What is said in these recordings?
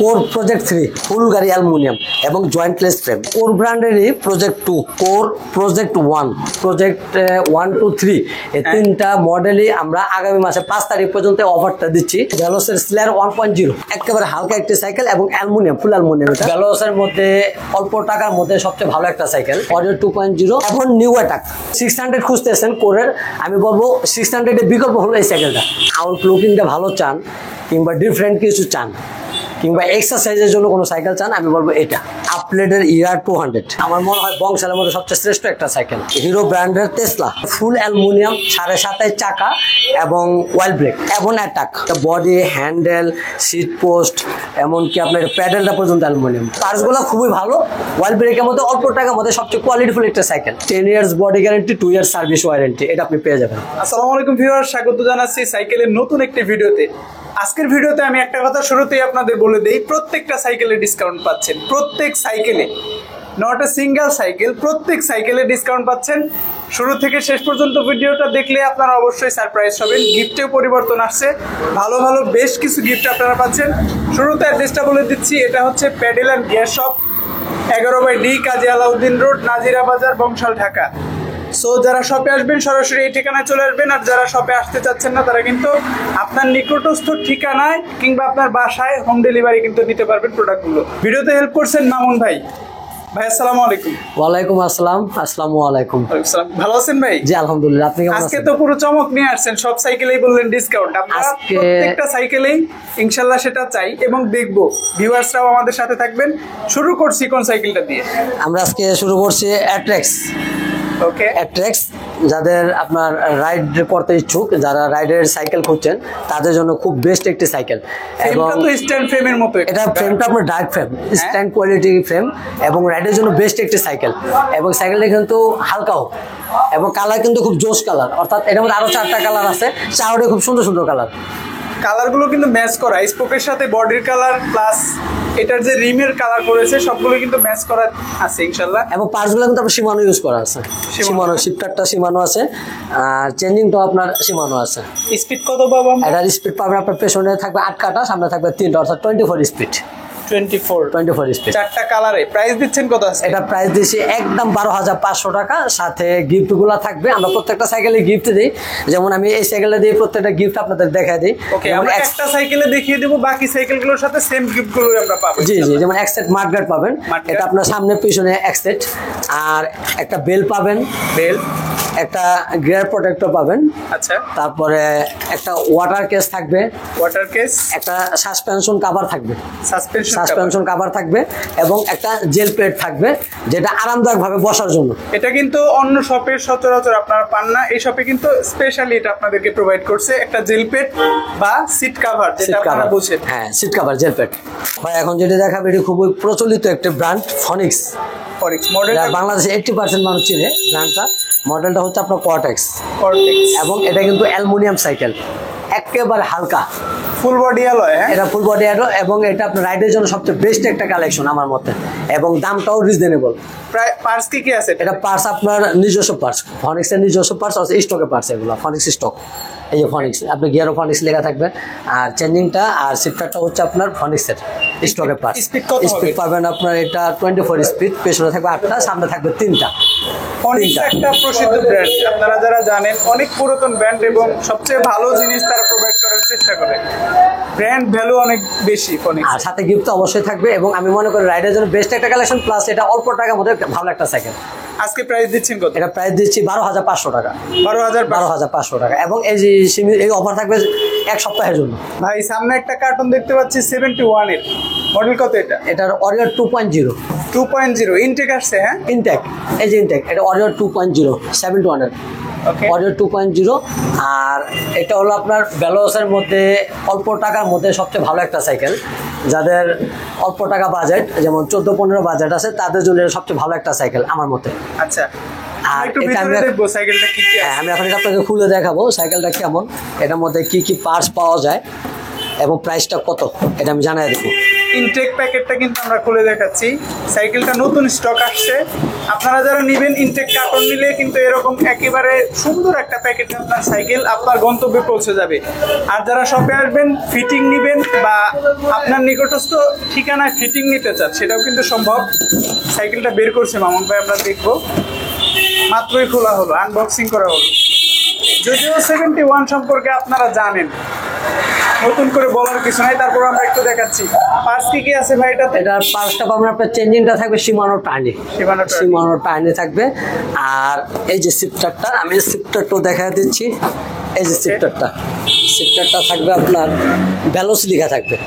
Core project 3 ফুল গাড়ি aluminium এবং jointless frame. Core ব্র্যান্ডেরই প্রজেক্ট 2, কোর প্রজেক্ট 1, প্রজেক্ট 1 2 3 এই তিনটা মডেলই আমরা আগামী মাসে 5 তারিখ পর্যন্ত অফারটা দিচ্ছি। ভেলোসের স্লেয়ার 1.0 একেবারে হালকা একটি সাইকেল এবং অ্যালুমিনিয়াম, ফুল অ্যালুমিনিয়াম। ভেলোসের মধ্যে অল্প টাকার মধ্যে সবচেয়ে ভালো একটা সাইকেল অডিও 2.0। এখন নিউ অ্যাটাক 600 খুঁজতেছেন কোরের, আমি বলবো 600 এর বিকল্প হলো এই সাইকেলটা। আউট লুকিংটা ভালো চান কিংবা ডিফারেন্ট কিছু চান কিংবা এক্সারসাইজের জন্য কোনো সাইকেল চান, আমি বলবো এটা আপলেটের ইয়ার 200 আমার মনে হয় বংশালের মধ্যে সবচেয়ে শ্রেষ্ঠ একটা সাইকেল। হিরো ব্র্যান্ডের টেসলা ফুল অ্যালুমিনিয়াম, 7.5 চাকা এবং ওয়েল ব্রেক এবং attack body, handle, seat post এমনকি আপনার প্যাডেলটা পর্যন্ত অ্যালুমিনিয়াম। পার্টসগুলো খুবই ভালো। ওয়েল ব্রেকের মধ্যে অল্প টাকার মধ্যে সবচেয়ে কোয়ালিটিফুল একটা cycle. 10 years body guarantee, 2 years service warranty, এটা আপনি পেয়ে যাবেন। আসসালামু আলাইকুম ভিউয়ার্স, স্বাগত জানাচ্ছি সাইকেলের নতুন একটি ভিডিওতে। আজকের ভিডিওতে আমি একটা কথা শুরুতেই আপনাদের বলে দেই, প্রত্যেকটা সাইকেলে ডিসকাউন্ট পাচ্ছেন। প্রত্যেক সাইকেলে, নট এ সিঙ্গেল সাইকেল, প্রত্যেক সাইকেলে ডিসকাউন্ট পাচ্ছেন। শুরু থেকে শেষ পর্যন্ত ভিডিওটা দেখলে আপনারা অবশ্যই সারপ্রাইজ হবেন। গিফটেও পরিবর্তন আসছে, ভালো ভালো বেশ কিছু গিফট আপনারা পাচ্ছেন। শুরুতে অ্যাড্রেসটা বলে দিচ্ছি, এটা হচ্ছে pedal and gear shop, 11/D, Kazi Alauddin road, Nazira Bazar, Bangshal, Dhaka. So যারা শপে আসবেন সরাসরি এই ঠিকানায় চলে আসবেন, আর যারা শপে আসতে চাচ্ছেন না তারা কিন্তু আপনার নিকটস্থ ঠিকানায় কিংবা আপনার বাসায় হোম ডেলিভারি কিন্তু নিতে পারবেন প্রোডাক্টগুলো। ভিডিওতে হেল্প করছেন মামুন ভাই। ভাই আসসালামু আলাইকুম। ওয়ালাইকুম আসসালাম। আসসালামু আলাইকুম। ভালো আছেন ভাই? জি আলহামদুলিল্লাহ, আপনি কেমন আছেন? আজকে তো পুরো চমক নিয়ে আসছেন, সব সাইকেলেই বললেন ডিসকাউন্ট। আমরা প্রত্যেকটা সাইকেলেই ইনশাআল্লাহ সেটা চাই এবং দেখবো, ভিউয়ার্সরাও আমাদের সাথে থাকবেন। শুরু করছি কোন সাইকেলটা দিয়ে? আমরা আজকে শুরু করছি অ্যাট্রেক্স। ওকে, অ্যাট্রেক্স যাদের আপনার রাইড করতে ইচ্ছুক, যারা রাইডের সাইকেল খুঁজছেন তাদের জন্য খুব বেস্ট একটি সাইকেল। এবং স্ট্যান্ড ফ্রেমের মতো এটা ফ্রেমটা আপনার dark frame, stand quality frame এবং রাইডের জন্য বেস্ট একটি সাইকেল। এবং সাইকেলটা কিন্তু হালকাও এবং কালার কিন্তু খুব জোস কালার, অর্থাৎ এটার মধ্যে আরো 4টা কালার আছে, 4টাই খুব সুন্দর সুন্দর কালার। কালারগুলো কিন্তু ম্যাচ করা, স্পোকের সাথে বডির কালার প্লাস এটার যে রিমের কালার করেছে সবগুলো কিন্তু ম্যাচ করা আছে ইনশাআল্লাহ। এবং পার্টসগুলো কিন্তু আপনার সীমানো ইউজ করা আছে, সীমানো শিফটারটা সীমানো আছে, আর চেঞ্জিংটাও আপনার সীমানো আছে। স্পিড কত পাবো? এটার স্পিড পাবেন আপনার পেছনে থাকবে 8 কাটা, সামনে থাকবে 3টা, অর্থাৎ 24 স্পিড। 24 স্পিড। 4টা কালারে। প্রাইস দিচ্ছেন কত আছে? এটা প্রাইস দিচ্ছি একদম 12,500 টাকা, সাথে গিফটগুলো থাকবে। আমরা প্রত্যেকটা সাইকেলে গিফট দিই, যেমন আমি এই সাইকেলটা দিয়ে প্রত্যেকটা গিফট আপনাদের দেখাই দিই। ওকে, আমরা একটা সাইকেলে দেখিয়ে দেব, বাকি সাইকেলগুলোর সাথে সেম গিফটগুলো আমরা পাবো। জি জি, যেমন এক সেট মাডগার্ড পাবেন, এটা আপনার সামনে পিছনে এক সেট, আর একটা বেল পাবেন, একটা গিয়ার প্রোটেক্টর পাবেন। আচ্ছা, তারপরে একটা ওয়াটার কেস থাকবে, ওয়াটার কেস, একটা সাসপেনশন কভার থাকবে, সাসপেনশন কভার থাকবে এবং একটা জেল প্লেট থাকবে, যেটা আরামদায়ক ভাবে বসার জন্য। এটা কিন্তু অন্য শপের সচরাচর আপনারা পান না, এই শপে কিন্তু স্পেশালি এটা আপনাদেরকে প্রোভাইড করছে, একটা জেল প্লেট বা সিট কভার, যেটা আপনারা বলছেন। হ্যাঁ, সিট কভার, জেল প্লেট। ভাই এখন যেটা দেখাবে এটা খুবই প্রচলিত একটা ব্র্যান্ড, ফনিক্স মডেল। বাংলাদেশে 80% মানুষ চিনে ব্র্যান্ডটা। মডেলটা হচ্ছে আপনার কর্টেক্স, এবং এটা কিন্তু অ্যালুমিনিয়াম সাইকেল, একেবারে হালকা, ফুল বডি অ্যালয়। হ্যাঁ, এটা ফুল বডি অ্যালয় এবং এটা আপনার রাইডের জন্য সবচেয়ে বেস্ট একটা কালেকশন আমার মতে, এবং দামটাও রিজনেবল। প্রায় পার্টস কি আছে? এটা পার্টস আপনার নিজস্ব পার্টস, ফনিক্সের নিজস্ব পার্টস আছে, স্টকের পার্টস এগুলো, ফনিক্স স্টক। এই যে ফনিক্স, আপনি গিয়ারও ফনিক্স লেখা থাকবে, আর চেঞ্জিংটা আর সিটটা হচ্ছে আপনার ফনিক্সের স্টকের পার্টস। স্পিড পাবেন আপনার এটা 24 স্পিড, পেছনে থাকবে 8টা, সামনে থাকবে 3টা। ফনিক্স একটা প্রসিদ্ধ ব্র্যান্ড, আপনারা যারা জানেন, অনেক পুরাতন ব্র্যান্ড এবং সবচেয়ে ভালো জিনিস তারা প্রোভাইড করার চেষ্টা করে। ব্র্যান্ড ভ্যালু অনেক বেশি ফনিক্স, আর সাথে গিফট তো অবশ্যই থাকবে। এবং আমি মনে করি রাইডের জন্য বেস্ট একটা কালেকশন, প্লাস এটা অল্প টাকার মধ্যে ভালো একটা সাইকেল। আজকে প্রাইস দিচ্ছেন কত? এটা প্রাইস দিচ্ছি 12,500 টাকা। 12,500 টাকা। এবং এই অফার থাকবে এক সপ্তাহের জন্য। ভাই সামনে একটা কার্টুন দেখতে পাচ্ছি 71 এর মডেল, কত এটা? এটার অরিয়র 2.0 ইনটেক আসছে। হ্যাঁ, ইনটেক, এই যে ইনটেক, এটা অরিয়র 2.0 71 এর অরিয়র 2.0। আর এটা হলো আপনার ভেলোসের মধ্যে অল্প টাকার মধ্যে সবচেয়ে ভালো একটা সাইকেল। যাদের অল্প টাকা বাজেট, যেমন 14-15 বাজেট আছে, তাদের জন্য সবচেয়ে ভালো একটা সাইকেল আমার মতে। আচ্ছা, আর সাইকেলটা কি কি আছে? আমি এখন আপনাকে খুলে দেখাবো সাইকেলটা কেমন, এটার মধ্যে কি কি পার্টস পাওয়া যায়। এবং প্রাইসটা কত এটা আমি জানাই দেবো। ইনটেক প্যাকেটটা কিন্তু আমরা খুলে দেখাচ্ছি। সাইকেলটা নতুন স্টক আসছে। আপনারা যারা নেবেন ইনটেক কার্টন নিলে কিন্তু এরকম একেবারে সুন্দর একটা প্যাকেটে আপনার সাইকেল আপনার গন্তব্যে পৌঁছে যাবে। আর যারা শপে আসবেন ফিটিং নেবেন বা আপনার নিকটস্থ ঠিকানায় ফিটিং নিতে চান সেটাও কিন্তু সম্ভব। সাইকেলটা বের করছে মামুন ভাই, আমরা দেখবো। মাত্রই খোলা হলো, আনবক্সিং করা হলো। যদিও 71 সম্পর্কে আপনারা জানেন, নতুন করে বলার কিছু নাই, তারপর আমরা একটু দেখাচ্ছি পার্টস কি আছে ভাই এটাতে। এটার পার্টসটা পাবেন আপনার, চেঞ্জিংটা থাকবে সীমানো টার্নি থাকবে। আর এই যে শিফটারটা, আমি শিফটারটাও দেখা দিচ্ছি। এই যে শিফটারটা থাকবে আপনার ভেলোস লেখা থাকবে,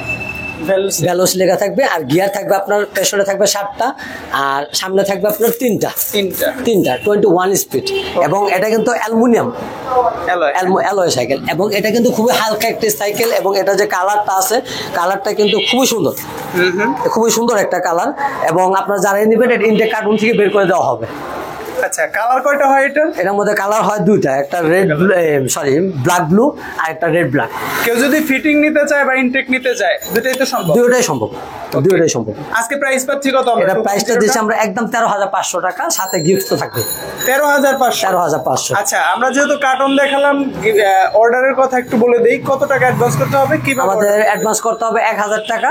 ভেলোস লেখা থাকবে। আর গিয়ার থাকবে আপনার পেছনে থাকবে 7টা আর সামনে থাকবে আপনার তিনটা 21 স্পিড। এবং এটা কিন্তু অ্যালুমিনিয়াম অ্যালয় সাইকেল, এবং এটা কিন্তু খুবই হালকা একটি সাইকেল। এবং এটা যে কালারটা আছে, কালারটা কিন্তু খুবই সুন্দর একটা কালার। এবং আপনারা যারাই নেবেন এটা ইনটেক কার্টুন থেকে বের করে দেওয়া হবে। আচ্ছা, কালার কয়টা হয় এটা? এটার মধ্যে কালার হয় দুইটা, একটা রেড ব্ল্যাক ব্লু আর একটা রেড ব্ল্যাক। কেউ যদি ফিটিং নিতে চায় বা ইনটেক নিতে চায় দুটোই সম্ভব। আজকে প্রাইস পাচ্ছি কত? এটা প্রাইসটা দিচ্ছি আমরা একদম 13,500 টাকা, সাথে গিফট তো থাকবে 13,500। আচ্ছা, আমরা যেহেতু কার্টন দেখালাম, অর্ডারের কথা একটু বলে দেই। কত টাকা অ্যাডভান্স করতে হবে? আমাদের অ্যাডভান্স করতে হবে 1,000 টাকা।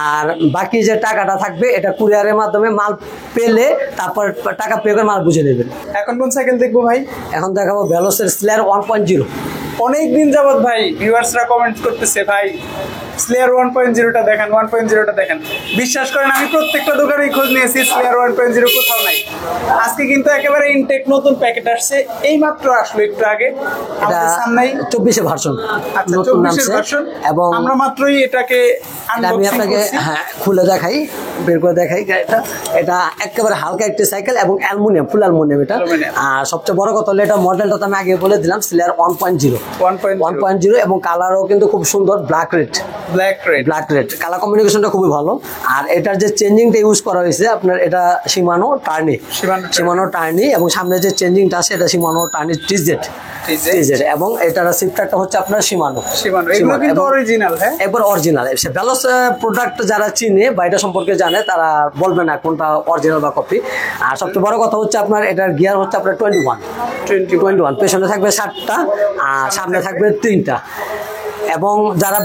আর বাকি যে টাকাটা থাকবে এটা কুরিয়ারের মাধ্যমে মাল পেলে তারপর টাকা পে করে মাল বুঝে নেবেন। এখন কোন সাইকেল দেখবো ভাই? এখন দেখাবো ভেলোসের স্লেয়ার 1.0। অনেকদিন যাবত ভাই ভিউয়ার্সরা কমেন্ট করতেছে, ভাই স্লেয়ার 1.0টা দেখান, 1.0টা দেখান। বিশ্বাস করেন আমি প্রত্যেকটা দোকানেই খোঁজ নিয়েছি, স্লেয়ার 1.0 কোথাও নাই। আজকে কিন্তু একেবারে ইনটেক নতুন প্যাকেট আসছে, এই মাত্র আসলো একটু আগে। এটা সামনেই 24 ভার্সন, আচ্ছা নতুন 24 ভার্সন। এবং আমরা মাত্রই এটাকে আমি আপনাকে খুলে দেখাই, বের করে দেখাই। এটা একেবারে হালকা একটি সাইকেল এবং অ্যালুমিনিয়াম, ফুল অ্যালুমিনিয়াম এটা। আর সবচেয়ে বড় কথা হলো এটা মডেলটা তো আমি আগে বলে দিলাম, স্লেয়ার 1.0 এবং কালারও কিন্তু খুব সুন্দর, ব্ল্যাক রেড কালার কম্বিনেশনটা খুবই ভালো। আর এটার যে চেঞ্জিংটা ইউজ করা হয়েছে আপনার, এটা শিমানো টার্নি এবং সামনে যে চেঞ্জিংটা আছে এটা শিমানো টার্নি টিজেড। এবং এটার শিফটারটা হচ্ছে আপনার শিমানো। এগুলো কিন্তু অরিজিনাল, হ্যাঁ একবার অরিজিনাল। ভেলোস প্রোডাক্ট যারা চিনে বা এটা সম্পর্কে জানে তারা বলবে না কোনটা অরিজিনাল বা কপি। আর সবচেয়ে বড় কথা হচ্ছে আপনার এটার গিয়ার হচ্ছে আপনার 21, পেছনে থাকবে 7টা আর সামনে থাকবে 3টা। এবং যারা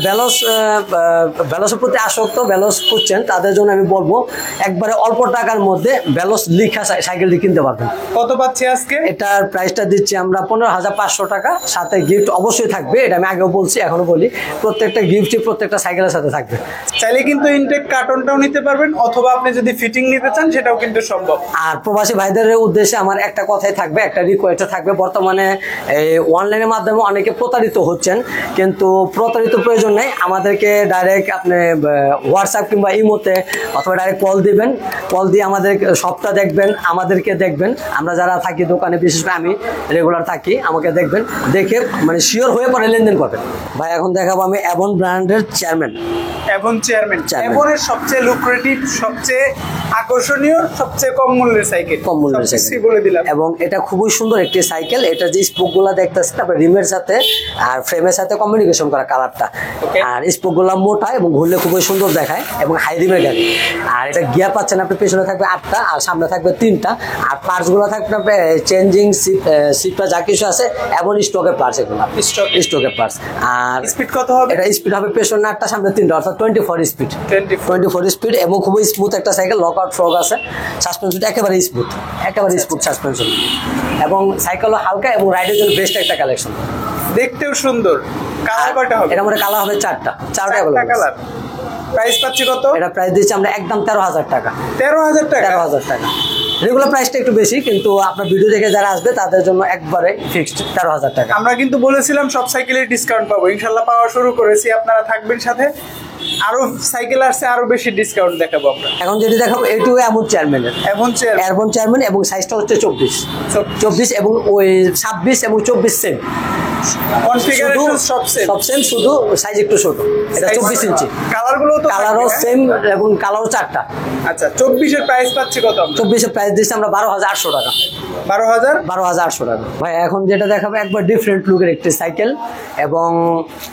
ভেলোসের প্রতি আসক্ত, ভেলোস খুঁজছেন, তাদের জন্য আমি বলবো একবারে অল্প টাকার মধ্যে ভেলোস লিখা সাইকেলটি কিনতে পারবেন। কত পাচ্ছি আজকে? এটার প্রাইসটা দিচ্ছি আমরা 15,500 টাকা, সাথে গিফট অবশ্যই থাকবে। এটা আমি আগেও বলছি, এখনো বলি, প্রত্যেকটা গিফটই প্রত্যেকটা সাইকেলের সাথে থাকবে। চাইলে কিন্তু ইনটেক কার্টনটাও নিতে পারবেন, অথবা আপনি যদি ফিটিং নিতে চান সেটাও কিন্তু সম্ভব। আর প্রবাসী ভাইদের উদ্দেশ্যে আমার একটা কথাই থাকবে, একটা রিকোয়েস্ট থাকবে। বর্তমানে অনলাইনের মাধ্যমে অনেকে প্রতারিত হচ্ছেন, কিন্তু প্রতারিত প্রয়োজন নেই। আমাদেরকে ডাইরেক্ট আপনি হোয়াটসঅ্যাপ কিংবা ইমোতে অথবা ডাইরেক্ট কল দিবেন, কল দিয়ে আমাদের শপটা দেখবেন, আমাদেরকে দেখবেন। আমরা যারা থাকি দোকানে, বিশেষ করে আমি রেগুলার থাকি, আমাকে দেখবেন, দেখে মানে শিওর হয়ে পরে লেনদেন করবেন। ভাই এখন দেখাবো আমি অ্যাভন ব্র্যান্ডের চেয়ারম্যান। অ্যাভনের সবচেয়ে লুক্রেটিভ, সবচেয়ে আকর্ষণীয়, সবচেয়ে কম মূল্যের সাইকেল বলে দিলাম। এবং এটা খুবই সুন্দর একটি সাইকেল। এটা যে স্পোকগুলো দেখতেছেন আপনার রিমের সাথে আর ফ্রেমের সাথে কমিউনিকেশন করা কালারটা। আর স্পোকগুলো মোটা এবং ঘুরলে খুবই সুন্দর দেখায় এবং হাই রিমের গাড়ি। আর এটা গিয়ার পাচ্ছেন আপনি, পেছনে থাকবে 8টা আর সামনে থাকবে 3টা। আর পার্টসগুলো থাকবে আপনার চেঞ্জিং সিটটা যা কিছু আছে এবং স্টকের পার্টস, এগুলো স্টকের পার্টস। আর স্পিড কত হবে? এটা স্পিড হবে পেছনে 8টা সামনে 3টা, অর্থাৎ 24 স্পিড এবং খুবই স্মুথ একটা সাইকেল। লকআউট ফ্রগ আছে, সাসপেনশন একেবারে স্মুথ সাসপেনশন। এবং সাইকেলও হালকা এবং রাইডের জন্য বেস্ট একটা কালেকশন। দেখতেও সুন্দর। কালার কয়টা হবে? এটা মধ্যে কালার হবে 4টা কালার। প্রাইস পাচ্ছি কত? এটা প্রাইস দিচ্ছি আমরা একদম 13,000 টাকা। 13,000 টাকা। রেগুলার প্রাইসটা একটু বেশি, কিন্তু আপনার ভিডিও দেখে যারা আসবে তাদের জন্য একবারে ফিক্সড 13,000 টাকা। আমরা কিন্তু বলেছিলাম সব সাইকেলের ডিসকাউন্ট পাবো, ইনশাল্লাহ পাওয়া শুরু করেছি। আপনারা থাকবেন সাথে, আরো সাইকেল আসছে, আরো বেশি ডিসকাউন্ট দেখাবো আমরা। এখন যেটি দেখাবো এটু অ্যাভন চেয়ারম্যান এবং সাইজটা হচ্ছে 24 এবং ওই 26 এবং 24 সেম। কনফিগারেশন সব সেম। সব সেম, শুধু সাইজ একটু ছোট। এটা 24 ইঞ্চি। কালারগুলো তো কালারও সেম এবং কালারও 4টা। আচ্ছা, 24 এর প্রাইস পাচ্ছি কত আমরা? 24 এর প্রাইস দিচ্ছি আমরা 12,800 টাকা। 12,000 12,800 টাকা। ভাই এখন যেটা দেখাবো একবার ডিফারেন্ট লুকের একটি সাইকেল এবং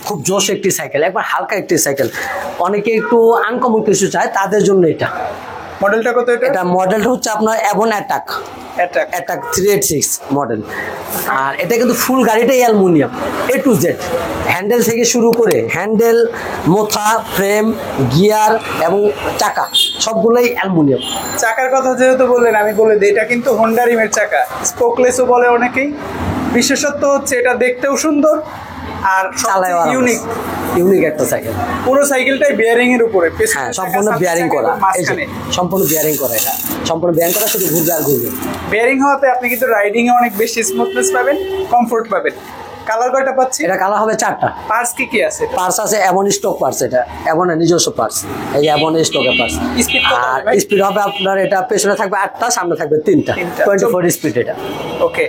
খুব জোশ একটি সাইকেল, একবার হালকা একটি সাইকেল। অনেকে একটু আনকমন কিছু চায়, তাদের জন্য এটা। মডেলটা কত এটা? এটা মডেলটা হচ্ছে আপনার অ্যাভন অ্যাটাক অ্যাটাক 386 মডেল। আর এটা কিন্তু ফুল গাড়িটাই aluminium A to Z, handle থেকে শুরু করে হ্যান্ডেল, মোথা, ফ্রেম, গিয়ার এবং চাকা সবগুলোই অ্যালুমিনিয়াম। চাকার কথা যেহেতু বললেন, আমি বলে দিই এটা কিন্তু হোন্ডা রিমের চাকা, স্পোকলেসও বলে অনেকেই। বিশেষত্ব হচ্ছে এটা দেখতেও সুন্দর আর ইউনিক একটা সাইকেল। পুরো সাইকেলটাই বিয়ারিং এর উপরে, হ্যাঁ সম্পূর্ণ বিয়ারিং করা, সম্পূর্ণ বিয়ারিং করা, এটা সম্পূর্ণ বিয়ারিং করা, শুধু ঘুরবে আর ঘুরবে। বিয়ারিং হওয়াতে আপনি কিন্তু রাইডিং এ অনেক বেশি স্মুথনেস পাবেন, কমফোর্ট পাবেন। কালার কয়টা পাচ্ছি? এটা কালার হবে 4টা। পার্টস কি আছে? পার্টস আছে এমন স্টক পার্টস, এটা এমনের নিজস্ব পার্টস, এই এমন স্টকের পার্টস। আর স্পিড হবে আপনার, এটা পেছনে থাকবে 8টা, সামনে থাকবে 3টা, 24 স্পিড এটা। ওকে,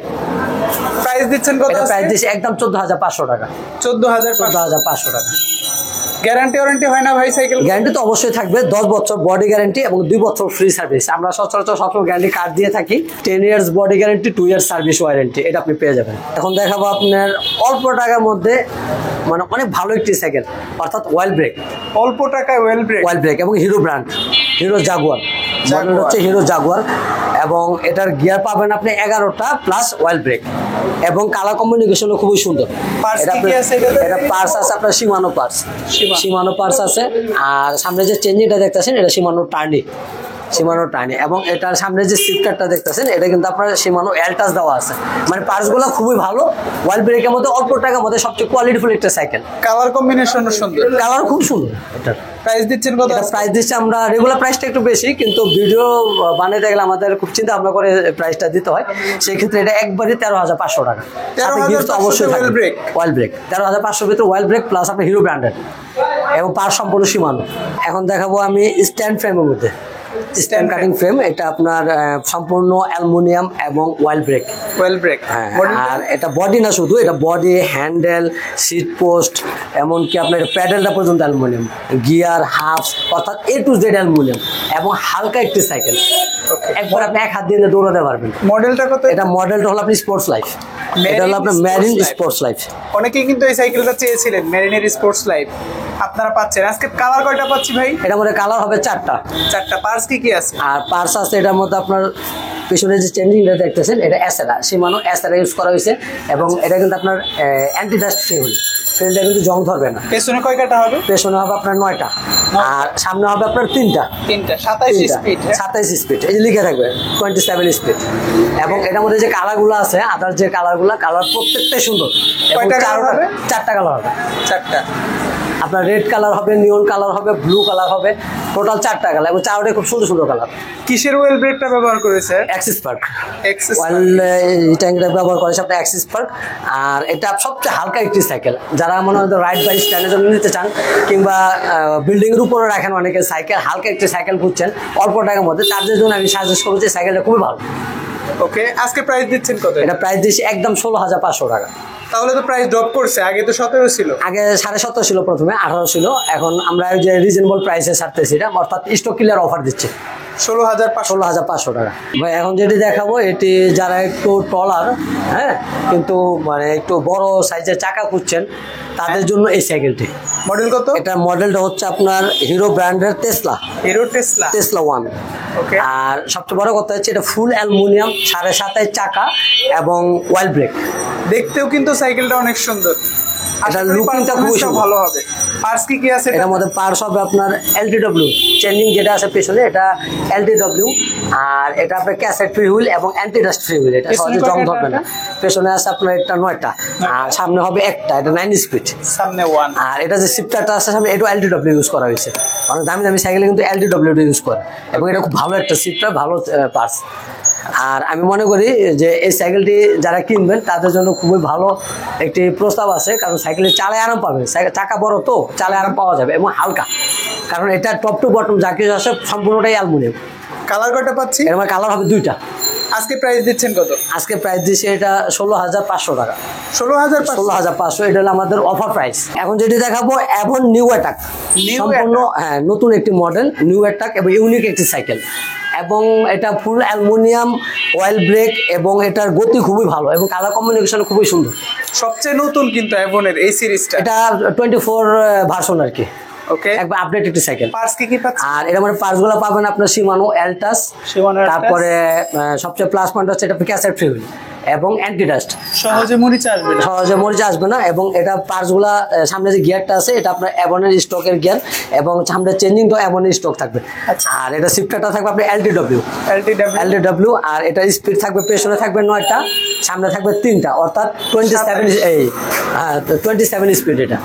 প্রাইস দিচ্ছেন কত? এটা প্রাইস দিচ্ছি একদম 14,500 টাকা। 14,500 টাকা। গ্যারান্টি ওয়ারেন্টি হয় না ভাই সাইকেল? গ্যারান্টি তো অবশ্যই থাকবে, 10 বছর বডি গ্যারান্টি এবং 2 বছর ফ্রি সার্ভিস। আমরা সচরাচর সবসময় গ্যারান্টি কার্ড দিয়ে থাকি। 10 years body guarantee, 2 years service warranty, এটা আপনি পেয়ে যাবেন। এখন দেখাবো আপনার অল্প টাকার মধ্যে মানে অনেক ভালো একটি সাইকেল, অর্থাৎ ওয়েল ব্রেক। অল্প টাকায় ওয়েল ব্রেক এবং hero brand, hero Jaguar model হচ্ছে হিরো জাগুয়ার। এবং এটার গিয়ার পাবেন আপনি 11টা প্লাস ওয়েল ব্রেক, এবং কালার কমিউনিকেশনও খুবই সুন্দর। এটা পার্স আছে আপনার শিমানো পার্স আছে। আর সামনে যে চেঞ্জিংটা দেখতেছেন এটা শিমানো টার্নি এবং এটার সামনে যে সিটকারটা দেখতেছেন এটা কিন্তু আপনার শিমানো এলটাস দেওয়া আছে। মানে পার্টসগুলো খুবই ভালো, ওয়েল ব্রেকের মধ্যে অল্প টাকার মধ্যে সবচেয়ে কোয়ালিটিফুল একটা সাইকেল। কালার কম্বিনেশনও সুন্দর, কালার খুব সুন্দর। এটার প্রাইস দিচ্ছেন কত? প্রাইস দিচ্ছি আমরা রেগুলার প্রাইসটা একটু বেশি, কিন্তু ভিডিও বানাতে গেলে আমাদের খুব চিন্তা ভাবনা করে প্রাইসটা দিতে হয়। সেই ক্ষেত্রে এটা একবারই 13,500 টাকা। অবশ্যই ওয়েল ব্রেক 13,500 ভিতরে ওয়েল ব্রেক প্লাস আপনার হিরো ব্র্যান্ডেড এবং পার সম্পূর্ণ সীমানো। এখন দেখাবো আমি স্ট্যান্ড ফ্রেমের মধ্যে, স্ট্যান্ড কাটিং ফ্রেম। এটা আপনার সম্পূর্ণ অ্যালুমিনিয়াম এবং ওয়েল ব্রেক। হ্যাঁ, আর এটা বডি না শুধু, এটা বডি, হ্যান্ডেল, সিট পোস্ট, এমনকি আপনার প্যাডেলটা পর্যন্ত অ্যালুমিনিয়াম, গিয়ার, হাফস, অর্থাৎ A to Z অ্যালুমিনিয়াম এবং হালকা একটি সাইকেল। একবার আপনি এক হাত দিয়ে দৌড়াতে পারবেন। মডেলটা কত? এটা মডেলটা হলো আপনি স্পোর্টস লাইফ। এটা হলো আপনার মেরিন স্পোর্টস লাইফ। অনেকেই কিন্তু এই সাইকেলটা চেয়েছিলেন, মেরিনের স্পোর্টস লাইফ, আপনারা পাচ্ছেন। আজকে কালার কয়টা পাচ্ছি ভাই? এটার মধ্যে কালার হবে 4টা। পার্টস কি আছে? আর পার্টস আছে এটার মধ্যে আপনার পিছনে যে চেঞ্জিংটা দেখতেছেন এটা এসএরা, শিমানো এসএরা ইউজ করা হয়েছে এবং এটা কিন্তু আপনার অ্যান্টি ডাস্ট ফ্রেম, ফ্রেমটা কিন্তু জং ধরবে না। পেছনে কয় কাটা হবে? পেছনে হবে আপনার 9টা আর সামনে হবে আপনার 3টা। 27 স্পিড, এই যে লিখে থাকবে 27 স্পিড। এবং এটার মধ্যে যে কালারগুলো আছে, আদার যে কালার প্রত্যেকটাই সুন্দর। চারটা কালার হবে। আপনার রেড কালার হবে, নিয়ন কালার হবে, ব্লু কালার হবে, টোটাল 4টা কালার এবং 4টাই খুব সুন্দর সুন্দর কালার। কিসের ওয়েল ব্রেকটা ব্যবহার করেছে? অ্যাক্সিস পার্ক ট্যাঙ্কটা ব্যবহার করেছে আপনার অ্যাক্সিস পার্ক। আর এটা সবচেয়ে হালকা একটি সাইকেল, যারা মনে হয় রাইড বাই স্ট্যান্ডের জন্য নিতে চান কিংবা বিল্ডিং এর উপরে রাখেন অনেকে সাইকেল, হালকা একটি সাইকেল খুঁজছেন অল্প টাকার মধ্যে, তাদের জন্য আমি সাজেস্ট করছি সাইকেলটা খুবই ভালো। ওকে, আজকে প্রাইস দিচ্ছেন কত? এটা প্রাইস দিচ্ছি একদম 16,500 টাকা। তাহলে তো প্রাইস ড্রপ করছে, আগে তো 17 ছিল। আগে 17.5 ছিল, প্রথমে 18 ছিল, এখন আমরা যে রিজনেবল প্রাইসে ছাড়তেছি এটা, অর্থাৎ স্টক ক্লিয়ার অফার দিচ্ছে 16,500 টাকা। ভাই এখন যেটি দেখাবো এটি যারা একটু টলার, হ্যাঁ কিন্তু মানে একটু বড় সাইজের চাকা খুঁজছেন তাদের জন্য এই সাইকেলটি। মডেল কত? এটা মডেলটা হচ্ছে আপনার হিরো ব্র্যান্ডের টেসলা 1। আর সবচেয়ে বড় কথা হচ্ছে এটা ফুল অ্যালুমিনিয়াম, 7.5 চাকা এবং ওয়েল ব্রেক। দেখতেও কিন্তু সাইকেলটা অনেক সুন্দর, এটা লুকিংটা খুবই ভালো হবে। পার্টস কি আছে? এটার মধ্যে পার্টস হবে আপনার LTW চেঞ্জিং যেটা আছে পেছনে, এটা LTW। আর এটা আপনার ক্যাসেট ফ্রি হুইল এবং অ্যান্টি ডাস্ট ফ্রি হুইল, এটা সহজে জং ধরবে না। পেছনে আছে আপনার একটা 9টা আর সামনে হবে একটা, এটা 9 স্পিড, সামনে 1। আর এটা যে শিফটারটা আছে সামনে, এটা LTW ইউজ করা হয়েছে। অনেক দামি দামি সাইকেলে কিন্তু LTW ইউজ করে এবং এটা খুব ভালো একটা শিফটার, ভালো পার্টস। আর আমি মনে করি যে এই সাইকেলটি যারা কিনবেন তাদের জন্য খুবই ভালো একটি প্রস্তাব আছে, কারণ সাইকেলে চালায় আরাম পাবেন, চাকা বড় তো চালায় আরাম পাওয়া যাবে এবং হালকা, কারণ এটা টপ টু বটম যা কিছু আছে সম্পূর্ণটাই অ্যালুমিনিয়াম। কালার কয়টা পাচ্ছি? এর কালার হবে 2টা। আজকে প্রাইস দিচ্ছেন কত? আজকে প্রাইস দিচ্ছি এটা 16,500 টাকা। 16,500। এটা হলো আমাদের অফার প্রাইস। এখন যেটি দেখাবো এখন নিউ অ্যাটাক, সম্পূর্ণ হ্যাঁ নতুন একটি মডেল নিউ অ্যাটাক এবং ইউনিক একটি সাইকেল, এবং এটা ফুল অ্যালুমিনিয়াম অয়েল ব্রেক এবং এটার গতি খুবই ভালো এবং কালার কম্বিনেশন খুবই সুন্দর। সবচেয়ে নতুন কিন্তু অ্যাভনের এই সিরিজটা, এটা 24 ভার্সন আর কি। ওকে, একবার আপডেট একটি সাইকেল। পার্টস কি পাচ্ছেন? আর এটা মানে পার্টসগুলো পাবেন আপনার শিমানো এলটাস, তারপরে সবচেয়ে প্লাস পয়েন্ট হচ্ছে এটা ক্যাসেট ফ্রি হুইল এবং অ্যান্টি ডাস্ট, সহজে মরিচা আসবে না, সহজে মরিচা আসবে না। এবং এটা পার্টসগুলা সামনে যে গিয়ারটা আছে এটা আপনার অ্যাভনের স্টকের গিয়ার এবং সামনে চেঞ্জিংটা অ্যাভনের স্টক থাকবে। আর এটা শিফটারটা থাকবে আপনার এলটিডব্লিউ, আর এটা স্পিড থাকবে পেছনে থাকবে 9টা, সামনে থাকবে 3টা, অর্থাৎ 27 স্পিড এটা।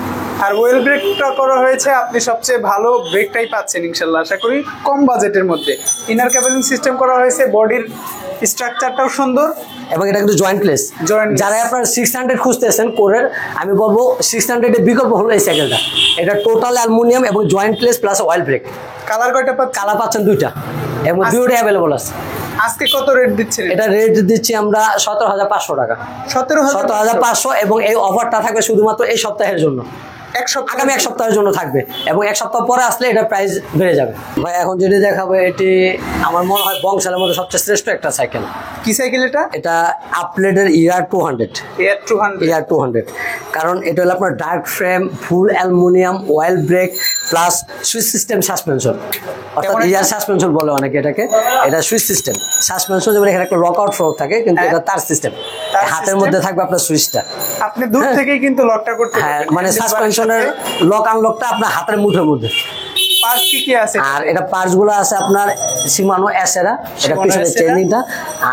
আর ওয়েল ব্রেকটা করা হয়েছে, আপনি সবচেয়ে ভালো ব্রেকটাই পাচ্ছেন ইনশাল্লাহ আশা করি কম বাজেটের মধ্যে। ইনার ক্যাবেলিং সিস্টেম করা হয়েছে, বডির স্ট্রাকচারটাও সুন্দর এবং এটা কিন্তু জয়েন্টলেস। যারা আপনার 600 খুঁজতেছেন কোরের, আমি বলবো 600 এর বিকল্প হলো এই সাইকেলটা। এটা টোটাল অ্যালুমিনিয়াম এবং jointless plus oil brake. Colour কয়টা পাচ্ছেন? কালার পাচ্ছেন 2টা এবং 2টা অ্যাভেলেবল আছে। আজকে কত রেট দিচ্ছেন? এটা রেট দিচ্ছি আমরা 17,500 টাকা। 17,500 এবং এই অফারটা থাকবে শুধুমাত্র এই সপ্তাহের জন্য, আগামী এক সপ্তাহের জন্য থাকবে এবং এক সপ্তাহ পরে আসলে এটা প্রাইস বেড়ে যাবে। ভাই এখন যেটি দেখাবো এটি আমার মনে হয় বংশালের মধ্যে সবচেয়ে শ্রেষ্ঠ একটা সাইকেল। কি সাইকেল এটা? এটা আপলেটের ER 200, কারণ এটা হলো আপনার ডার্ক ফ্রেম, ফুল aluminium oil brake plus switch system suspension, অর্থাৎ ER সাসপেনশন বলে অনেকে এটাকে। এটা সুইচ সিস্টেম সাসপেনশন, যেমন এখানে একটা লক আউট ফোর্ক থাকে, কিন্তু এটা তার সিস্টেম, হাতের মধ্যে থাকবে আপনার সুইচটা, আপনি দূর থেকেই কিন্তু লকটা করতে হ্যাঁ, মানে সাসপেনশনের লক আনলকটা আপনার হাতের মুঠোর মধ্যে। পার্টস কি আছে? আর এটা পার্টসগুলো আছে আপনার শিমানো এসেরা, এটা পিছনের চেঞ্জিংটা,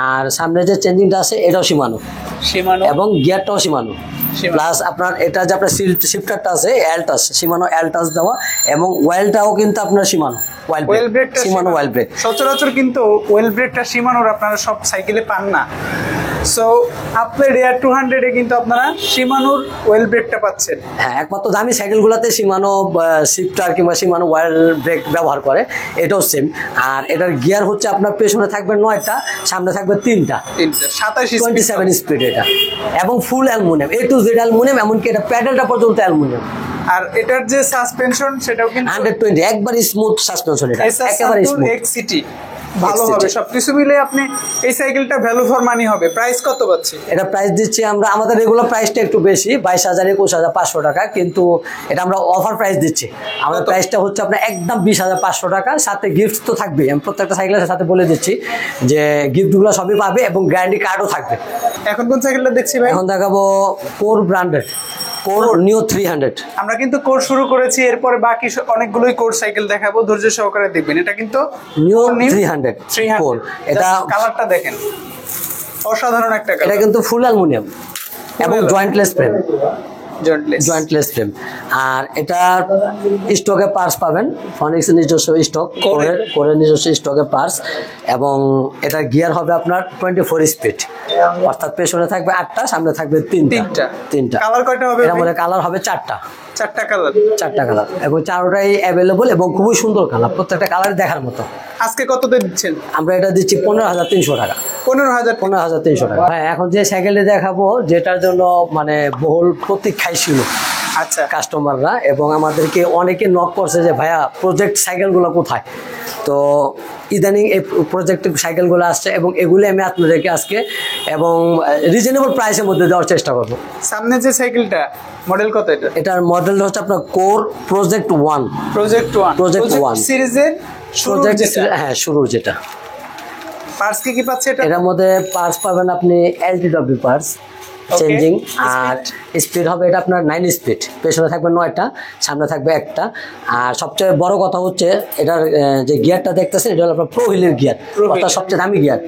আর সামনে যে চেঞ্জিংটা আছে এটাও শিমানো এবং গিয়ারটাও শিমানো, প্লাস আপনার এটা যে আপনার শিফটারটা আছে এলটাস, শিমানো এলটাস দেওয়া, এবং ওয়েলটাও কিন্তু আপনার শিমানো ওয়েল ব্রেক, শিমানো ওয়েল ব্রেক। সচরাচর কিন্তু ওয়েল ব্রেকটা শিমানোর আপনারা সব সাইকেলে পান না। সো আপনার ER 200 এ কিন্তু আপনারা শিমানোর ওয়েল ব্রেকটা পাচ্ছেন। হ্যাঁ, একমাত্র দামি সাইকেলগুলোতে শিমানো শিফটার কিংবা শিমানো ওয়েল ব্রেক ব্যবহার করে, এটাও সেম। আর এটার গিয়ার হচ্ছে আপনার পেছনে থাকবে 9টা, সামনে থাকবে 3টা, 27 স্পিড এটা, এবং ফুল aluminium, A to Z aluminium, এমনকি এটা প্যাডেলটা পর্যন্ত অ্যালুমিনিয়াম। আর এটার যে সাসপেনশন সেটাও কিন্তু 120, একবার স্মুথ সাসপেনশন, এটা একেবারে স্মুথ, XCT ভালো হবে। সবকিছু মিলে আপনি এই সাইকেলটা ভ্যালু ফর মানি হবে। প্রাইস কত পাচ্ছি? এটা প্রাইস দিচ্ছি আমরা, আমাদের রেগুলার প্রাইসটা একটু বেশি 22,000 21,500 টাকা, কিন্তু এটা আমরা অফার প্রাইস দিচ্ছি। আমাদের প্রাইসটা হচ্ছে আপনার একদম 20,500 টাকা, সাথে গিফট তো থাকবেই। আমি প্রত্যেকটা সাইকেলের সাথে বলে দিচ্ছি যে গিফটগুলো সবই পাবে এবং গ্যারান্টি কার্ডও থাকবে। এখন কোন সাইকেলটা দেখছি ভাই? এখন দেখাবো কোর ব্র্যান্ডের কোর নিউ 300। আমরা কিন্তু কোর শুরু করেছি, এরপরে বাকি অনেকগুলোই কোর সাইকেল দেখাবো, ধৈর্য সহকারে দেখবেন। এটা কিন্তু নিউ 300 কোর, এটা কালারটা দেখেন, অসাধারণ একটা কালার। এটা কিন্তু ফুল অ্যালুমিনিয়াম এবং জয়েন্টলেস ফ্রেম, জয়েন্টলেস ফ্রেম। আর এটা স্টকে পার্টস পাবেন, ফনিক্স নিজস্ব স্টক, কোরের নিজস্ব স্টকে পার্টস, এবং এটা গিয়ার হবে আপনার 24 স্পিড, অর্থাৎ পেছনে থাকবে 8টা, সামনে থাকবে 3টা। কালার কয়টা হবে? এর মধ্যে কালার হবে 4টা কালার এবং 4টাই অ্যাভেলেবল এবং খুবই সুন্দর কালার, প্রত্যেকটা কালার দেখার মতো। আজকে কততে দিচ্ছেন? আমরা এটা দিচ্ছি 15,300 টাকা। 15,300 টাকা। হ্যাঁ, এখন যে সাইকেলটি দেখাবো, যেটার জন্য মানে বহুল প্রতীক্ষায় ছিল আচ্ছা কাস্টমাররা, এবং আমাদেরকে অনেকে নক করছে যে ভাইয়া প্রজেক্ট সাইকেলগুলো কোথায়। তো ইদানিং এই প্রজেক্ট সাইকেলগুলো আসছে এবং এগুলি আমি আপনাদেরকে আজকে এবং রিজনেবল প্রাইসের মধ্যে দেওয়ার চেষ্টা করবো। সামনে যে সাইকেলটা মডেল কত? এটার মডেল হচ্ছে আপনার কোর প্রজেক্ট 1 সিরিজের হ্যাঁ শুরুর যেটা। পার্টস কি পাচ্ছে? এটার মধ্যে পার্টস পাবেন আপনি LTW পার্টস, চেঞ্জিং, আর স্পিড হবে এটা আপনার 9 স্পিড, পেছনে থাকবে 9টা, সামনে থাকবে 1টা। আর সবচেয়ে বড় কথা হচ্ছে এটার যে গিয়ারটা দেখতেছেন, এটা হলো আপনার প্রো হুইলের গিয়ার, অর্থাৎ সবচেয়ে দামি গিয়ার,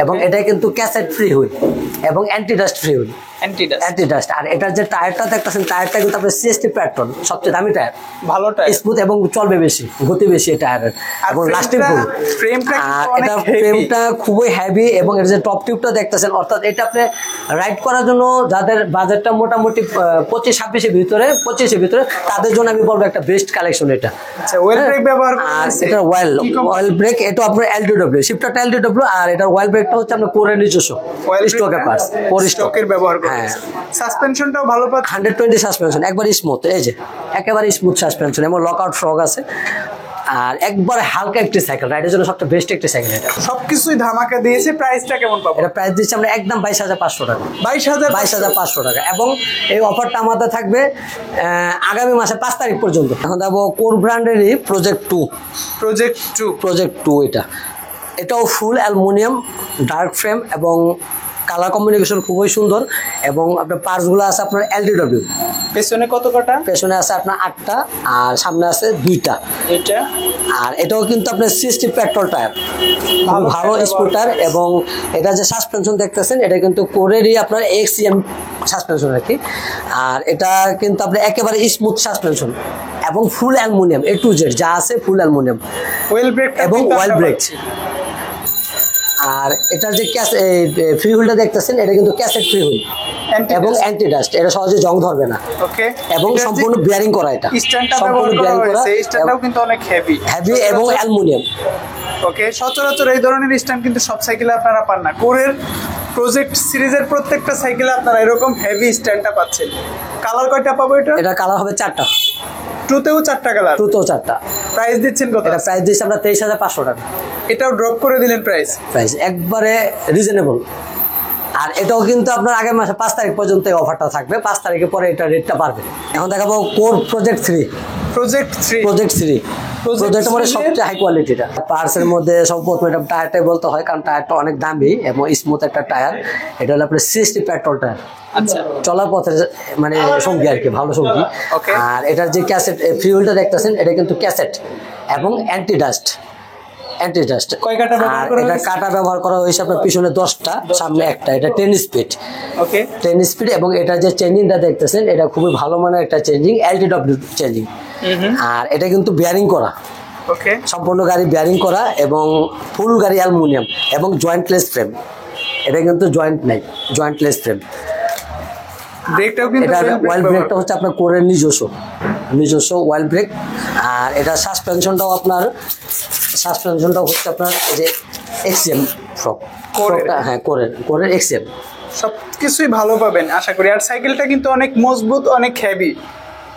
এবং এটা কিন্তু ক্যাসেট ফ্রি হুইল এবং anti dust free wheel. Anti dust. আর এটার যে টায়ারটা দেখতেছেন, টায়ারটা কিন্তু আপনার সিএসটি প্যাটার্ন, সবচেয়ে দামি টায়ার, ভালো টায়ার, স্মুথ এবং চলবে বেশি, গতি বেশি এই টায়ারের এবং লাস্টিং ফুল। এটা ফ্রেমটা খুবই হেভি এবং এর যে টপ টিউবটা দেখতেছেন, অর্থাৎ এটা আপনি রাইড করার জন্য যাদের বাজেটটা মোটামুটি 25-26 ভিতরে, 25-এর ভিতরে, তাদের জন্য আমি বলবো একটা বেস্ট কালেকশন এটা। আচ্ছা, ওয়েল ব্রেক ব্যবহার আর এটা ওয়েল ব্রেক, এটা আপনার এলডিডব্লিউ, শিফটারটা এলডিডব্লিউ, আর এটার ওয়েল ব্রেকটা হচ্ছে আপনার কোরের নিজস্ব স্টকের পার্টস, স্টকের ব্যবহার করে। সাসপেনশনটাও ভালো পাচ্ছে, 120 সাসপেনশন, একবার স্মুথ, এই যে একেবারে স্মুথ সাসপেনশন এবং লকআউট ফ্রগ আছে। আর একবার হালকা একটি সাইকেল, রাইডের জন্য সবচেয়ে বেস্ট একটি সাইকেল এটা। সবকিছুই ধামাকা দিয়েছে। প্রাইসটা কেমন পাবো? এটা প্রাইস দিচ্ছি আমরা একদম 22,500 টাকা। 22,500 টাকা। এবং এই অফারটা আমাদের থাকবে আগামী মাসে 5 তারিখ পর্যন্ত। এখন যাবো কোর ব্র্যান্ডেরই প্রজেক্ট 2 এটাও ফুল অ্যালুমিনিয়াম, ডার্ক ফ্রেম এবং কালার কম্বিনেশন খুবই সুন্দর এবং আপনার পার্টসগুলো আছে আপনার এলডিডব্লিউ। পেছনে কত কটা? পেছনে আছে আপনার 8টা আর সামনে আছে 2টা। এটা আর এটাও কিন্তু আপনার 60 পেট্রোল টায়ার, ভালো স্কুটার। এবং এটা যে সাসপেনশন দেখতেছেন, এটা কিন্তু কোরেরই আপনার এক্সিএম সাসপেনশন আর কি। আর এটা কিন্তু আপনার একেবারে স্মুথ সাসপেনশন এবং ফুল অ্যালুমিনিয়াম, A to Z যা আছে ফুল অ্যালুমিনিয়াম, ওয়েল ব্রেক এবং ওয়েল ব্রেক। আর এটার যে ফ্রি হুইলটা দেখতেছেন, এটা কিন্তু ক্যাসেট ফ্রি হুইল এবং অ্যান্টি ডাস্ট, এটা সহজে জং ধরবে না। ওকে, এবং সম্পূর্ণ বিয়ারিং করা, এটা সম্পূর্ণ বিয়ারিং করা, স্ট্যান্ডটাও কিন্তু অনেক হেভি এবং অ্যালুমিনিয়াম। ওকে, সচরাচর এই ধরনের স্ট্যান্ড কিন্তু সব সাইকেলে আপনারা পান না। কোরের প্রজেক্ট সিরিজের প্রত্যেকটা সাইকেলে আপনারা এরকম হেভি স্ট্যান্ডটা পাচ্ছেন। কালার কয়টা পাবো এটা? এটা কালার হবে 4টা। টুতেও 4টা কালার? টুতেও 4টা। প্রাইস দিচ্ছেন কত? এটা প্রাইস দিচ্ছি আমরা 23,500 টাকা। এটাও ড্রপ করে দিলেন প্রাইস একবারে রিজনেবল। আর এটাও কিন্তু আপনার আগের মাসে 5 তারিখ পর্যন্ত এই অফারটা থাকবে, 5 তারিখের পরে এটা রেটটা বাড়বে। এখন দেখাবো কোর প্রজেক্ট 3। প্রজেক্ট মানে সবচেয়ে হাই কোয়ালিটিটা পার্টসের মধ্যে প্রথমে এটা টায়ারটাই বলতে হয়, কারণ টায়ারটা অনেক দামি এবং স্মুথ একটা টায়ার। এটা হলো আপনার 60 পেট্রোল টায়ার। আচ্ছা, চলার পথে মানে সঙ্গী আর কি, ভালো সঙ্গী। আর এটার যে ক্যাসেট ফিউলটা দেখতেছেন, এটা কিন্তু ক্যাসেট এবং অ্যান্টি ডাস্ট। এটা কাটা ব্যবহার করা হয়েছে আপনার পিছনে 10টা, সামনে একটা। এটা 10 স্পিড। ওকে, 10 স্পিড। এবং এটা যে চেঞ্জিংটা দেখতেছেন, এটা খুবই ভালো মানের একটা চেঞ্জিং, এলটিডব্লিউ চেঞ্জিং। আর এটা কিন্তু বিয়ারিং করা, ওকে, সম্পূর্ণ গাড়ি বিয়ারিং করা এবং ফুল গাড়ি অ্যালুমিনিয়াম এবং জয়েন্টলেস ফ্রেম। এটা কিন্তু জয়েন্ট নাই, জয়েন্টলেস ফ্রেম। ব্রেকটাও কিন্তু এটা ওয়েল ব্রেকটা হচ্ছে আপনার কোরের নিজস্ব ওয়েল ব্রেক। আর এটা সাসপেনশনটাও হচ্ছে আপনার যে এক্সিএম ফ্রক, হ্যাঁ কোরের এক্সিএম। সবকিছুই ভালো পাবেন আশা করি। আর সাইকেলটা কিন্তু অনেক মজবুত, অনেক হেভি,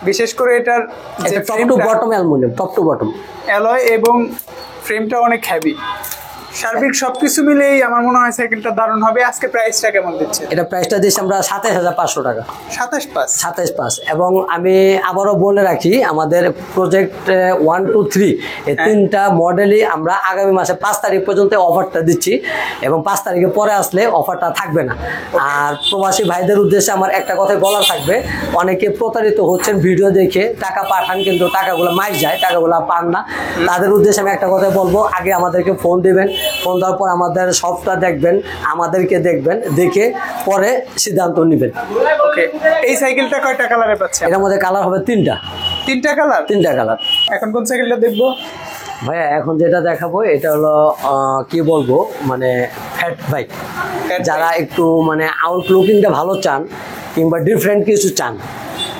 বিশেষ করে এটার যে top to bottom aluminium, top to bottom alloy এবং ফ্রেমটা অনেক হেভি। সার্বিক সবকিছু মিলেই আমার মনে হয় সাইকেলটা দারুণ হবে। আজকে প্রাইসটা কেমন দিচ্ছে? এটা প্রাইসটা দিচ্ছি আমরা 27,500 টাকা। 27,500। এবং আমি আবারও বলে রাখি, আমাদের প্রজেক্ট 1, 2, 3 এই 3টা মডেলই আমরা আগামী মাসে 5 তারিখ পর্যন্ত অফারটা দিচ্ছি এবং 5 তারিখের পরে আসলে অফারটা থাকবে না। আর প্রবাসী ভাইদের উদ্দেশ্যে আমার একটা কথাই বলার থাকবে, অনেকে প্রতারিত হচ্ছেন ভিডিও দেখে, টাকা পাঠান কিন্তু টাকাগুলো মাইর যায়, টাকাগুলো পান না। তাদের উদ্দেশ্যে আমি একটা কথাই বলবো, আগে আমাদেরকে ফোন দিবেন, ফোন দেওয়ার পর আমাদের শপটা দেখবেন, আমাদেরকে দেখবেন, দেখে পরে সিদ্ধান্ত নেবেন। ওকে, এই সাইকেলটা কয়টা কালারে পাচ্ছেন? এর মধ্যে কালার হবে 3টা। 3টা কালার? 3টা কালার। এখন কোন সাইকেলটা দেখবো ভাইয়া? এখন যেটা দেখাবো এটা হলো কি বলবো, মানে ফ্যাট বাইক। যারা একটু মানে আউটলুকিংটা ভালো চান, কিংবা ডিফারেন্ট কিছু চান,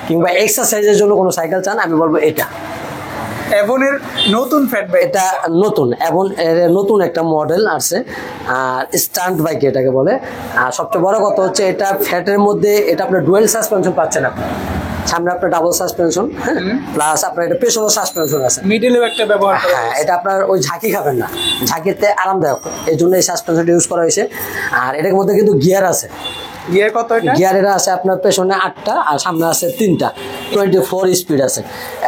কিংবা এক্সারসাইজের জন্য কোনো সাইকেল চান, আমি বলবো এটা। এভনের নতুন ফ্যাট বাইক, এটা নতুন একটা মডেল আসছে। আর স্টান্ট বাইক এটাকে বলে। আর সবচেয়ে বড় কথা হচ্ছে, এটা ফ্যাটের মধ্যে এটা আপনার ডুয়েল সাসপেনশন পাচ্ছেন আপনি। সামনে আপনার ডাবল সাসপেনশন, হ্যাঁ, প্লাস আপনার এটা পেছনে সাসপেনশন আছে, মিডলেও একটা ব্যবহার করা। হ্যাঁ, এটা আপনার ওই ঝাঁকি খাবেন না, ঝাঁকিতে আরামদায়ক, এই জন্য এই সাসপেনশনটা ইউজ করা হয়েছে। আর এটার মধ্যে কিন্তু গিয়ার আছে। গিয়ার কত? গিয়ার এটা আছে আপনার পেছনে 8টা আর সামনে আছে 3টা, 24 স্পিড আছে।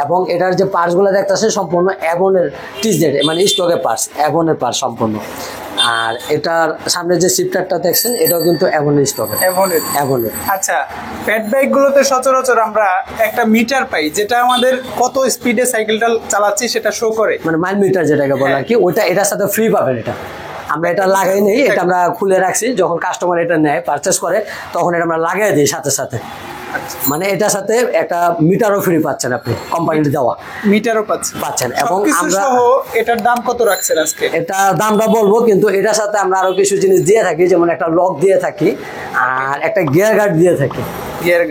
এবং এটার যে পার্টসগুলো দেখতেছে সম্পূর্ণ অ্যাভনের টিজেড, মানে স্টকের পার্টস, অ্যাভনের পার্টস সম্পূর্ণ। আর এটার সামনে যে শিফটারটা দেখছেন, এটাও কিন্তু অ্যাভনের স্টকের, অ্যাভনের। আচ্ছা, ফ্যাট বাইকগুলোতে সচরাচর আমরা একটা মিটার পাই, যেটা আমাদের কত স্পিডে সাইকেলটা চালাচ্ছি সেটা শো করে, মানে মাইল মিটার যেটাকে বলে আর কি। ওইটা এটার সাথে ফ্রি পাবেন এটা। আমরা এটা লাগাই নেই, এটা আমরা খুলে রাখছি, যখন কাস্টমার এটা নেয় পারচেস করে তখন এটা আমরা লাগাই দিই সাথে সাথে। মানে এটার সাথে একটা মিটারও ফ্রি পাচ্ছেন, আপনি কোম্পানির দেওয়া মিটারও পাচ্ছেন এবং আমরা এটার দাম কত রাখছেন আজকে? এটা দামটা বলবো, কিন্তু এটার সাথে আমরা আরো কিছু জিনিস দিয়ে থাকি, যেমন একটা লক দিয়ে থাকি আর একটা গিয়ার গার্ড দিয়ে থাকি।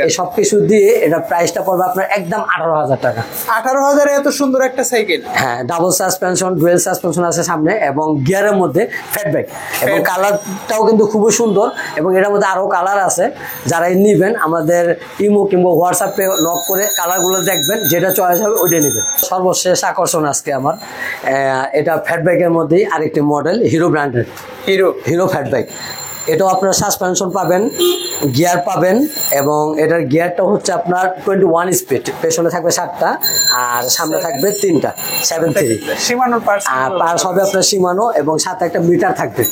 এই সবকিছু দিয়ে এটা প্রাইসটা পড়বে আপনার একদম 18,000 টাকা। 18,000 এত সুন্দর একটা সাইকেল? হ্যাঁ, ডাবল সাসপেনশন, ডুয়েল সাসপেনশন আছে সামনে এবং গিয়ারের মধ্যে ফ্যাটব্যাক, এবং কালারটাও কিন্তু খুবই সুন্দর, এবং এটার মধ্যে আরো কালার আছে। যারা নিবেন আমাদের ইমো কিংবা হোয়াটসঅ্যাপে নক করে কালারগুলো দেখবেন, যেটা চয়েস হবে ওইটাই নেবেন। সর্বশেষ আকর্ষণ আজকে আমার এটা ফ্যাটব্যাকের মধ্যেই আরেকটি মডেল, হিরো ব্র্যান্ডের হিরো ফ্যাটব্যাক। এটাও আপনার সাসপেনশন পাবেন, গিয়ার পাবেন, এবং এটার গিয়ারটা হচ্ছে আপনার 21 স্পিড, পেছনে থাকবে 7টা আর সামনে থাকবে 3টা 7-3। সীমানোর পার্স হবে আপনার সীমানো, এবং সাথে একটা মিটার থাকবে,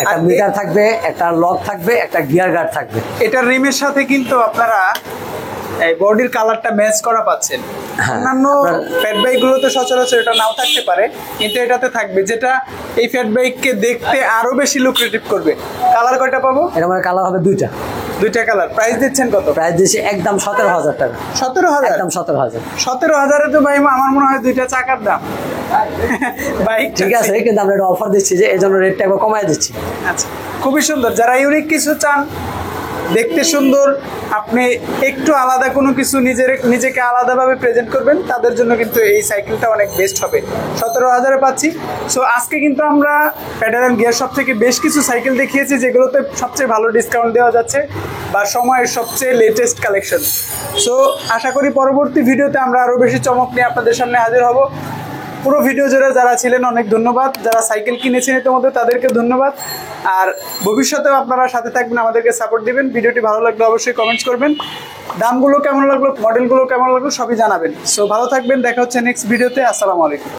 একটা মিটার থাকবে, একটা লক থাকবে, একটা গিয়ার গার্ড থাকবে। এটার রিমের সাথে কিন্তু আপনারা এই বডির কালারটা ম্যাচ করা পাচ্ছেন। অন্যান্য ফ্যাট বাইক গুলোতে সচরাচর এটা নাও থাকতে পারে, কিন্তু এটাতে থাকবে, যেটা এই ফ্যাট বাইককে দেখতে আরো বেশি লুক্রেটিভ করবে। কালার কয়টা পাবো? এর মধ্যে কালার হবে দুইটা কালার। প্রাইস দিচ্ছেন কত? প্রাইস দিচ্ছি একদম 17,000 টাকা। 17,000? একদম 17,000। 17,000 তো ভাই আমার মনে হয় দুইটা চাকার দাম। বাইক ঠিক আছে, কিন্তু আমরা একটা অফার দিচ্ছি, যে এই জন্য রেটটা একবার কমায় দিচ্ছি। আচ্ছা, খুবই সুন্দর। যারা ইউনিক কিছু চান, দেখতে সুন্দর, আপনি একটু আলাদা কোনো কিছু নিজেকে আলাদাভাবে প্রেজেন্ট করবেন, তাদের জন্য কিন্তু এই সাইকেলটা অনেক বেস্ট হবে। 17,000-এ পাচ্ছি। সো আজকে কিন্তু আমরা প্যাডেল অ্যান্ড গিয়ার শপ থেকে বেশ কিছু সাইকেল দেখিয়েছি, যেগুলোতে সবচেয়ে ভালো ডিসকাউন্ট দেওয়া যাচ্ছে বা সময়ের সবচেয়ে লেটেস্ট কালেকশন। সো আশা করি পরবর্তী ভিডিওতে আমরা আরও বেশি চমক নিয়ে আপনাদের সামনে হাজির হব। পুরো ভিডিও জুড়ে যারা ছিলেন অনেক ধন্যবাদ, যারা সাইকেল কিনেছেন ইতিমধ্যে তাদেরকে ধন্যবাদ, আর ভবিষ্যতেও আপনারা সাথে থাকবেন, আমাদেরকে সাপোর্ট দিবেন। ভিডিওটি ভালো লাগলে অবশ্যই কমেন্টস করবেন, দামগুলো কেমন লাগলো, মডেলগুলো কেমন লাগলো সবই জানাবেন। সো ভালো থাকবেন, দেখা হচ্ছে নেক্সট ভিডিওতে। আসসালামু আলাইকুম।